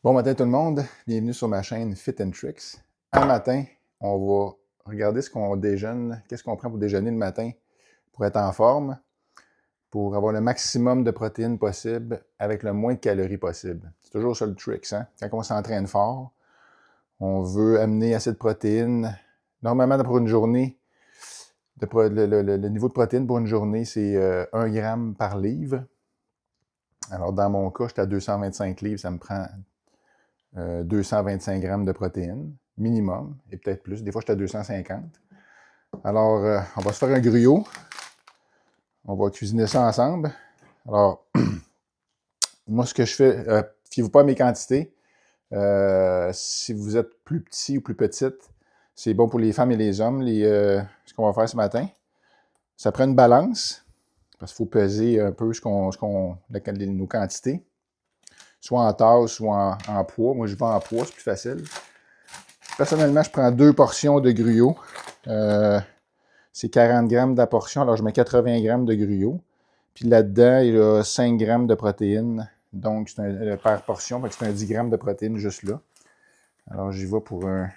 Bon matin tout le monde, bienvenue sur ma chaîne Fit and Tricks. Un matin, on va regarder ce qu'on déjeune, qu'est-ce qu'on prend pour déjeuner le matin pour être en forme, pour avoir le maximum de protéines possible avec le moins de calories possible. C'est toujours ça le trick, hein? Quand on s'entraîne fort, on veut amener assez de protéines. Normalement, pour une journée, le niveau de protéines pour une journée, c'est 1 gramme par livre. Alors, dans mon cas, j'étais à 225 livres, ça me prend 225 grammes de protéines, minimum, et peut-être plus. Des fois, j'étais à 250. Alors, on va se faire un gruyot. On va cuisiner ça ensemble. Alors, moi, ce que je fais, fiez-vous pas à mes quantités. Si vous êtes plus petit ou plus petite, c'est bon pour les femmes et les hommes, ce qu'on va faire ce matin. Ça prend une balance, parce qu'il faut peser un peu nos quantités. Soit en tasse, soit en poids. Moi, je vais en poids, c'est plus facile. Personnellement, je prends 2 portions de gruyot. C'est 40 grammes de la portion, alors je mets 80 grammes de gruyot. Puis là-dedans, il y a 5 grammes de protéines. Donc, c'est par portion, fait que c'est un 10 grammes de protéines juste là. Alors, j'y vais pour un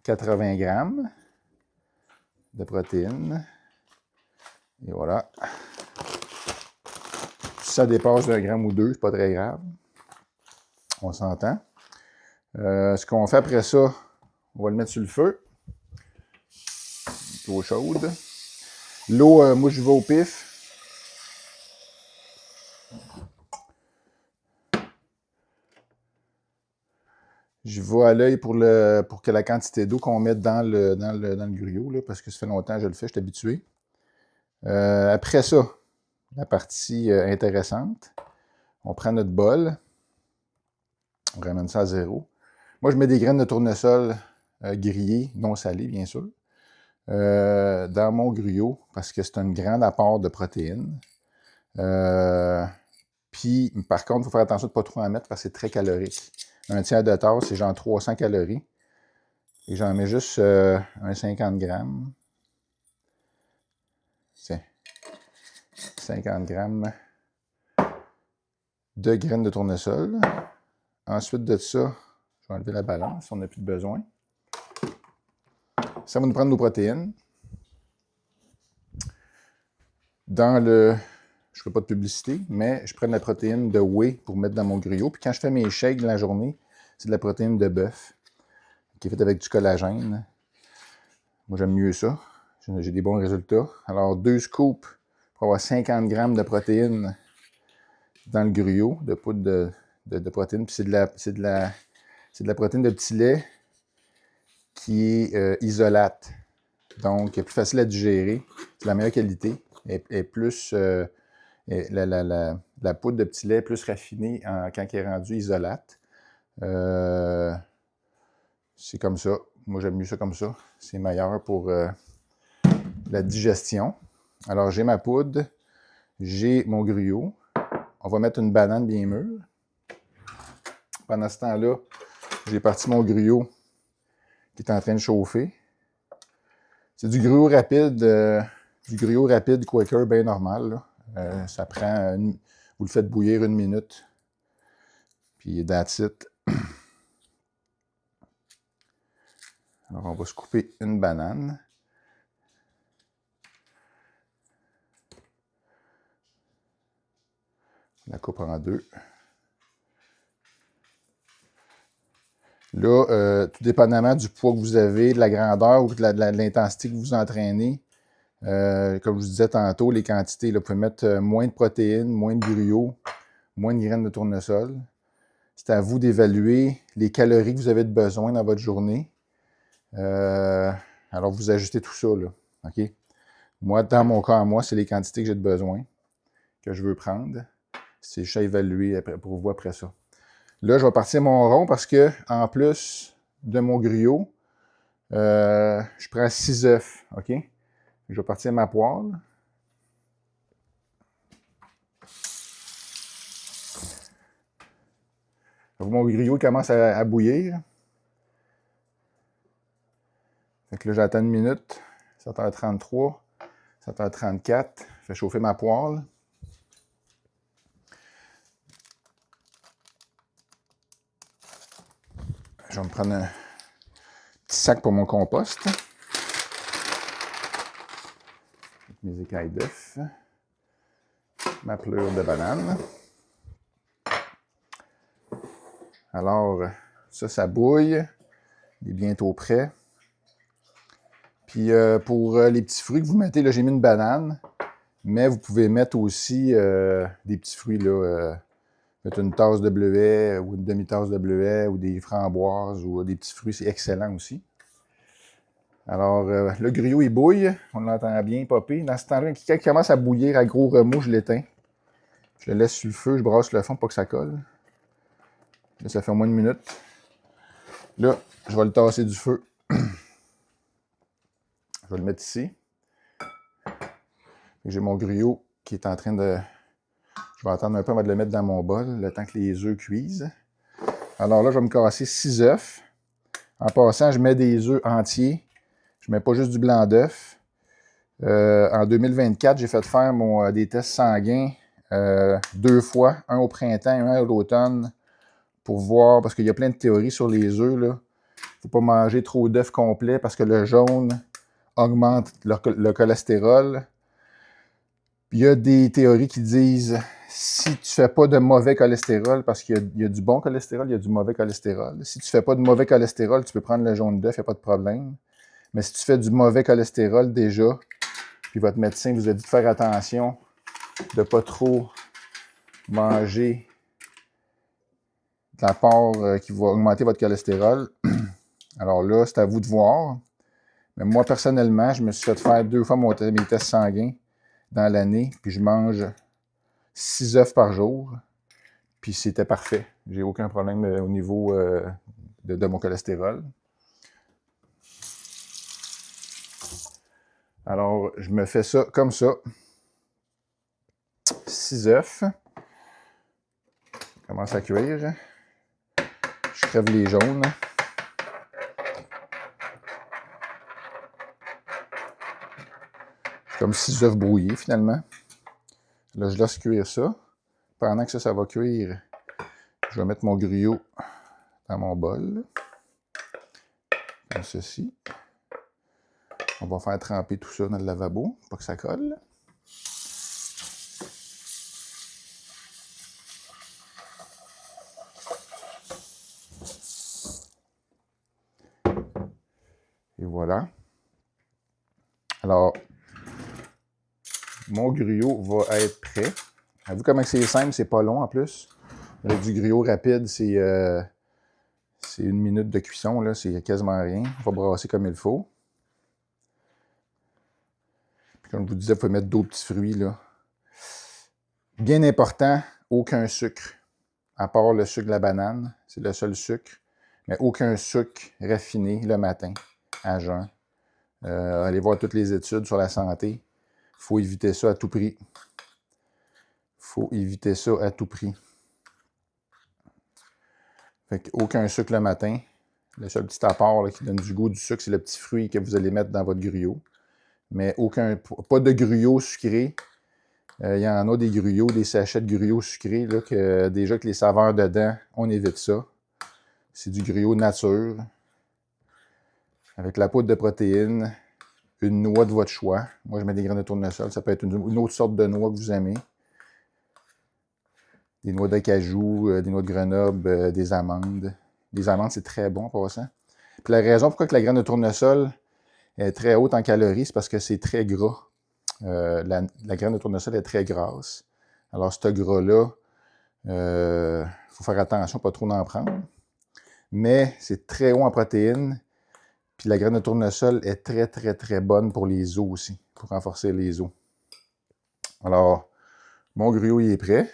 80 grammes de protéines. Et voilà. Si ça dépasse d'1 gramme ou 2, c'est pas très grave. On s'entend. Ce qu'on fait après ça, on va le mettre sur le feu. L'eau chaude. L'eau, moi, je vais au pif. Je vais à l'œil pour que la quantité d'eau qu'on mette dans le gruyot, là, parce que ça fait longtemps que je le fais, je suis habitué. Après ça, la partie intéressante, on prend notre bol, on ramène ça à 0. Moi, je mets des graines de tournesol grillées, non salées, bien sûr, dans mon gruyot, parce que c'est un grand apport de protéines. Puis, par contre, il faut faire attention de ne pas trop en mettre, parce que c'est très calorique. Un tiers de tasse, c'est genre 300 calories. Et j'en mets juste un 50 grammes. Tiens, 50 grammes de graines de tournesol. Ensuite de ça, je vais enlever la balance, on n'a plus de besoin. Ça va nous prendre nos protéines. Je ne ferai pas de publicité, mais je prends de la protéine de whey pour mettre dans mon gruyot. Puis quand je fais mes shakes de la journée, c'est de la protéine de bœuf qui est faite avec du collagène. Moi, j'aime mieux ça. J'ai des bons résultats. Alors, 2 scoops pour avoir 50 grammes de protéines dans le gruyot, de poudre de protéines. Puis c'est de la protéine de petit lait qui est isolate. Donc, plus facile à digérer. C'est de la meilleure qualité. Et plus, la poudre de petit lait est plus raffinée quand elle est rendue isolate. C'est comme ça. Moi, j'aime mieux ça comme ça. C'est meilleur pour la digestion. Alors, j'ai ma poudre. J'ai mon gruyot. On va mettre une banane bien mûre. Pendant ce temps-là, j'ai parti mon gruyot qui est en train de chauffer. C'est du gruyot rapide Quaker bien normal. Ça prend, vous le faites bouillir 1 minute. Puis that's it. Alors, on va se couper une banane. On la coupe en 2. Là, tout dépendamment du poids que vous avez, de la grandeur ou de l'intensité que vous entraînez, comme je vous disais tantôt, les quantités, là, vous pouvez mettre moins de protéines, moins de gruyot, moins de graines de tournesol. C'est à vous d'évaluer les calories que vous avez de besoin dans votre journée. Alors, vous ajustez tout ça, là. OK? Moi, dans mon cas, moi, c'est les quantités que j'ai de besoin, que je veux prendre. C'est juste à évaluer pour vous après ça. Là, je vais partir mon rond parce que, en plus de mon gruyot, je prends 6 œufs. OK? Je vais partir ma poêle. Mon gruyot commence à bouillir. Fait que là, j'attends 1 minute. 7h33, 7h34. Je fais chauffer ma poêle. Je vais me prendre un petit sac pour mon compost. Avec mes écailles d'œufs. Ma pelure de banane. Alors, ça bouille. Il est bientôt prêt. Puis pour les petits fruits que vous mettez, là, j'ai mis une banane. Mais vous pouvez mettre aussi des petits fruits, là. Mettre une tasse de bleuet ou une demi-tasse de bleuet ou des framboises ou des petits fruits, c'est excellent aussi. Alors, le gruau, il bouille. On l'entend bien popper. Dans ce temps-là, quand il commence à bouillir à gros remous, je l'éteins. Je le laisse sur le feu, je brasse le fond pour pas que ça colle. Là, ça fait au moins une minute. Là, je vais le tasser du feu. Je vais le mettre ici. J'ai mon gruau qui est en train de... Je vais attendre un peu avant de le mettre dans mon bol, le temps que les œufs cuisent. Alors là, je vais me casser 6 œufs. En passant, je mets des œufs entiers. Je ne mets pas juste du blanc d'œuf. En 2024, j'ai fait faire des tests sanguins 2 fois, un au printemps et un à l'automne, pour voir, parce qu'il y a plein de théories sur les œufs. Il ne faut pas manger trop d'œufs complets parce que le jaune augmente le cholestérol. Il y a des théories qui disent, si tu ne fais pas de mauvais cholestérol, parce qu'il y a du bon cholestérol, il y a du mauvais cholestérol. Si tu ne fais pas de mauvais cholestérol, tu peux prendre le jaune d'œuf, il n'y a pas de problème. Mais si tu fais du mauvais cholestérol déjà, puis votre médecin vous a dit de faire attention, de ne pas trop manger de la part qui va augmenter votre cholestérol. Alors là, c'est à vous de voir. Mais moi, personnellement, je me suis fait faire 2 fois mes tests sanguins dans l'année, puis je mange 6 œufs par jour, puis c'était parfait. J'ai aucun problème au niveau de mon cholestérol. Alors, je me fais ça comme ça. 6 œufs. Je commence à cuire. Je crève les jaunes. C'est comme 6 œufs brouillés, finalement. Là, je laisse cuire ça. Pendant que ça va cuire, je vais mettre mon gruau dans mon bol. Comme ceci. On va faire tremper tout ça dans le lavabo, pour pas que ça colle. Et voilà. Alors, mon gruau va être prêt. Vous comment c'est simple, c'est pas long en plus. Avec du gruau rapide, c'est 1 minute de cuisson, là, c'est quasiment rien. On va brasser comme il faut. Puis comme je vous disais, vous pouvez mettre d'autres petits fruits, là. Bien important, aucun sucre. À part le sucre de la banane, c'est le seul sucre. Mais aucun sucre raffiné le matin, à jeun. Allez voir toutes les études sur la santé. Il faut éviter ça à tout prix. Faut éviter ça à tout prix. Fait qu'aucun sucre le matin. Le seul petit apport là, qui donne du goût du sucre, c'est le petit fruit que vous allez mettre dans votre gruau. Mais pas de gruau sucré. Il y en a des gruaux, des sachets de gruau sucré, là, que déjà que les saveurs dedans, on évite ça. C'est du gruau nature. Avec la poudre de protéines, une noix de votre choix. Moi, je mets des graines de tournesol. Ça peut être une autre sorte de noix que vous aimez. Des noix d'acajou, des noix de Grenoble, des amandes. Les amandes, c'est très bon pour ça. Puis la raison pourquoi la graine de tournesol est très haute en calories, c'est parce que c'est très gras. La graine de tournesol est très grasse. Alors, ce gras-là, il faut faire attention, pas trop en prendre. Mais c'est très haut en protéines. Puis la graine de tournesol est très, très, très bonne pour les os aussi, pour renforcer les os. Alors, mon gruau, il est prêt.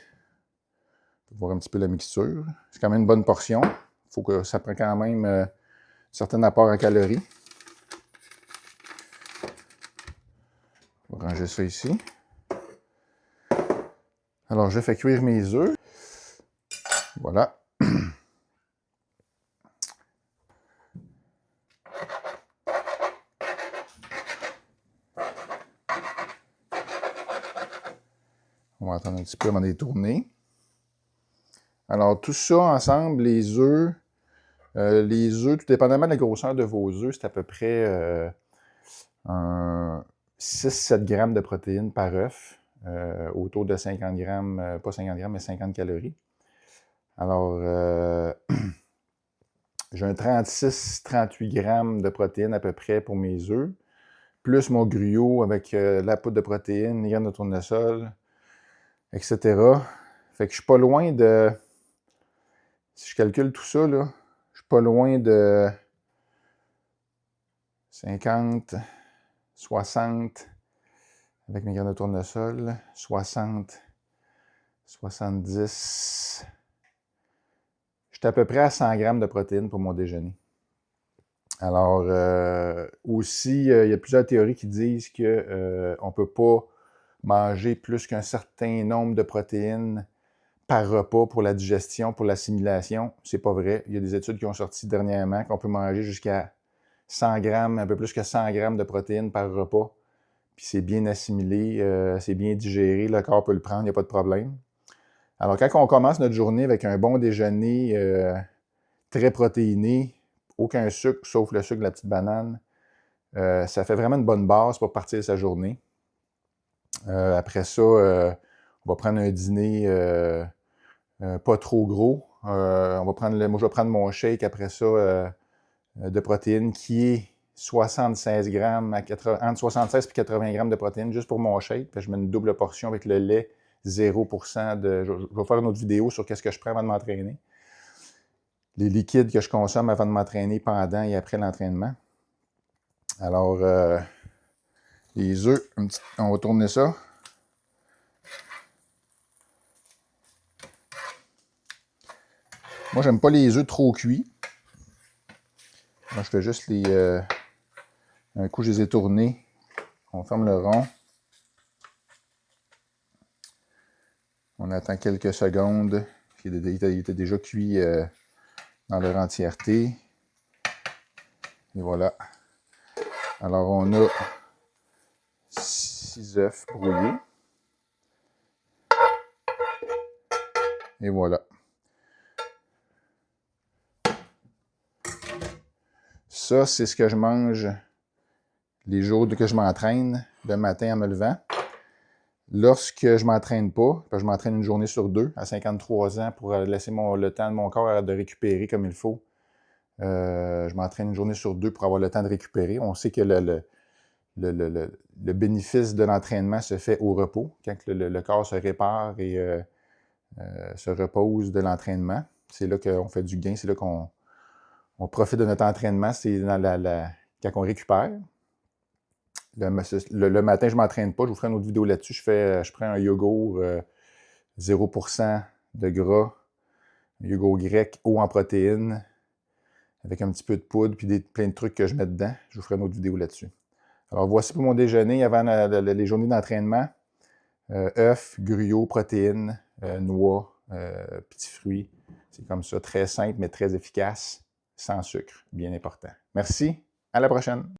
On va voir un petit peu la mixture. C'est quand même une bonne portion. Il faut que ça prenne quand même un certain apport en calories. On va ranger ça ici. Alors, je fais cuire mes œufs. Voilà. On va attendre un petit peu avant de les tourner. Alors, tout ça ensemble, les œufs, Les œufs, tout dépendamment de la grosseur de vos œufs, c'est à peu près 6-7 grammes de protéines par œuf, autour de 50 grammes, pas 50 grammes, mais 50 calories. Alors, j'ai un 36-38 grammes de protéines à peu près pour mes œufs, plus mon gruau avec la poudre de protéines, les graines de tournesol, etc. Fait que je suis pas loin de... Si je calcule tout ça, là, je suis pas loin de 50, 60, avec mes graines de tournesol, 60, 70. J'étais à peu près à 100 grammes de protéines pour mon déjeuner. Alors, aussi, il y a plusieurs théories qui disent qu'on ne peut pas manger plus qu'un certain nombre de protéines par repas pour la digestion, pour l'assimilation. C'est pas vrai. Il y a des études qui ont sorti dernièrement qu'on peut manger jusqu'à 100 grammes, un peu plus que 100 grammes de protéines par repas. Puis c'est bien assimilé, c'est bien digéré, le corps peut le prendre, il n'y a pas de problème. Alors, quand on commence notre journée avec un bon déjeuner très protéiné, aucun sucre, sauf le sucre de la petite banane, ça fait vraiment une bonne base pour partir sa journée. Après ça, on va prendre un dîner pas trop gros. Moi, je vais prendre mon shake après ça de protéines qui est 76 grammes, entre 76 et 80 grammes de protéines juste pour mon shake. Puis je mets une double portion avec le lait 0% de... Je vais faire une autre vidéo sur qu'est-ce que je prends avant de m'entraîner. Les liquides que je consomme avant de m'entraîner, pendant et après l'entraînement. Alors, les œufs, on va tourner ça. Moi, j'aime pas les œufs trop cuits. Moi, je fais juste les... un coup, je les ai tournés. On ferme le rond. On attend quelques secondes. Il était déjà cuit dans leur entièreté. Et voilà. Alors, on a 6 œufs brouillés. Et voilà. Ça, c'est ce que je mange les jours que je m'entraîne, le matin en me levant. Lorsque je ne m'entraîne pas, je m'entraîne une journée sur 2 à 53 ans pour laisser le temps de mon corps de récupérer comme il faut. Je m'entraîne une journée sur 2 pour avoir le temps de récupérer. On sait que le bénéfice de l'entraînement se fait au repos, quand le corps se répare et se repose de l'entraînement. C'est là qu'on fait du gain, c'est là qu'on profite de notre entraînement, c'est quand on récupère. Le matin, je ne m'entraîne pas. Je vous ferai une autre vidéo là-dessus. Je prends un yogourt 0% de gras, un yogourt grec haut en protéines, avec un petit peu de poudre puis plein de trucs que je mets dedans. Je vous ferai une autre vidéo là-dessus. Alors, voici pour mon déjeuner avant les journées d'entraînement. Œufs, gruau, protéines, noix, petits fruits. C'est comme ça, très simple, mais très efficace, sans sucre, bien important. Merci, à la prochaine.